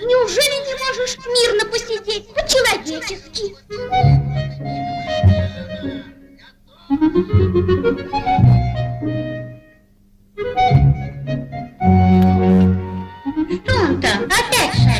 Неужели не можешь мирно посидеть по-человечески? Что он там? Опять шарит?